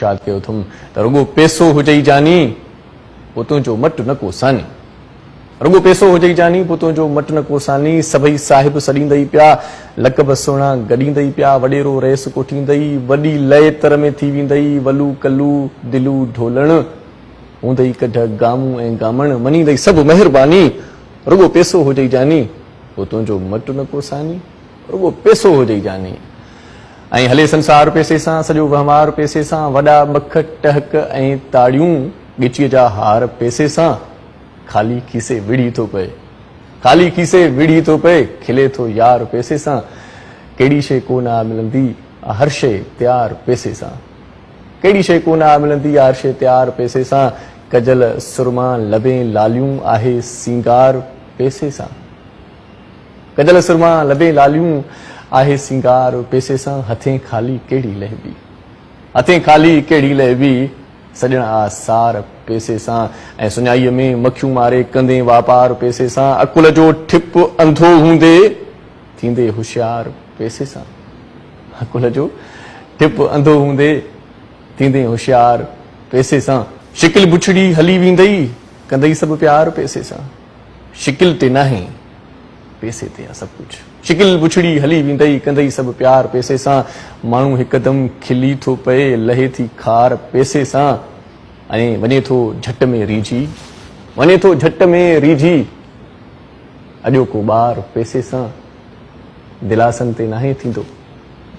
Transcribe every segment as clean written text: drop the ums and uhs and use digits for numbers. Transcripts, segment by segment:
इरशाद कयो अथुम त रुगो पैसो हुजई जानी पोइ तुंहिंजो मट न कोसानी रुगो पैसो हुजई जानी पोइ तुंहिंजो मट न कोसानी सभई साहिब सॾींदई पिया लक़ब सुहिणा गॾींदई पिया वॾेरो रेस कोठींदई वॾी लय तर में थी वेंदई वलू कलू दिलू ढोलण हूंदई कढ गामूं ऐं गामण मञींदई सभु महिरबानी रुगो पैसो हुजई जानी पोइ तुंहिंजो मट न कोसानी रुगो पैसो हुजई जानी ऐं हले संसार पैसे सां सॼो वहिंवार पैसे सां वॾा मख टहक ऐं ताड़ियूं ॻिचीअ जा हार पैसे सां खाली खीसे विड़ी थो पए खाली खीसे विड़ी थो पए खिले थो यार पैसे सां कहिड़ी शइ कोन मिलंदी हर शइ तयार पैसे सां कहिड़ी शइ कोन मिलंदी हर शइ तयार पैसे सां कजल सुरमा लबे लालियूं आहे सिंगार पैसे सां कजल सुरमा लबे लालियूं आहे सिंगार पैसे सां हथें खाली कहिड़ी लहबी हथें खाली कहिड़ी लहबी सॼणा आसार पैसे सां ऐं सुञाईअ में मखियूं मारे कंदे वापार पैसे सां अकुल जो ठिप अंधो हूंदे थींदे होशियार पैसे सां अकुल जो ठिप अंधो हूंदे थींदे होशियार पैसे सां शिकिल बुछड़ी हली वेंदई कंदई सभु प्यार पैसे सां शिकिल ते नाहे पैसे ते आहे सभु कुझु शिकिल बुछड़ी हली वेंदई कंदई सभु प्यार पैसे सां माण्हू हिकदमि खिली थो पए लहे थी खार पैसे सां ऐं वञे थो झट में रीझी वञे थो झट में रीझी अॼोको ॿार पैसे सां दिलासनि ते नाहे थींदो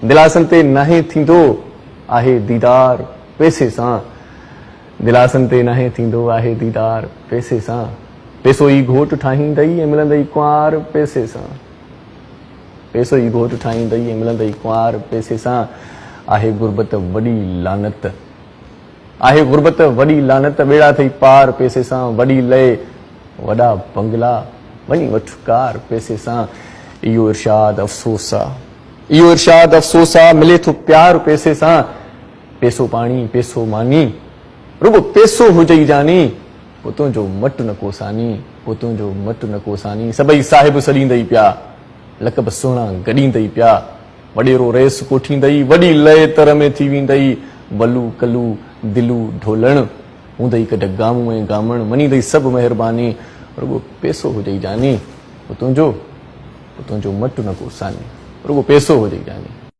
दिलासनि ते नाहे थींदो आहे दीदार पैसे सां दिलासनि ते नाहे थींदो आहे दीदार पैसे सां पैसो ई घोट ठाहींदई ऐं मिलंदई कुंवार पैसे सां पैसो ई घोट ठाहींदई ऐं मिलंदई कुंवार पैसे सां आहे गुरबत वॾी लानत आहे गुरबत वॾी लानत ॿेड़ा अथई पार पैसे सां वॾी लय वॾा बंगला वञी वठ कार पैसे सां इहो इरशाद अफ़सोस आहे इहो इरशाद अफ़सोस आहे मिले थो प्यार पैसे सां पैसो पाणी पैसो मानी रुगो पैसो हुजई जानी पोइ तुंहिंजो मट न कोसानी पोइ तुंहिंजो मट न कोसानी सभई साहिब सॾींदई पिया लक़ब सुहिणा गॾींदई पिया वॾेरो रेस कोठींदई वॾी लय तर में थी वेंदई वलू कलू दिलू ढोलण हूंदई कढ गामूं ऐं गामण मञींदई सभु महिरबानी रुगो पैसो हुजई जानी पोइ तुंहिंजो मट न कोसानी रुगो पैसो हुजई जानी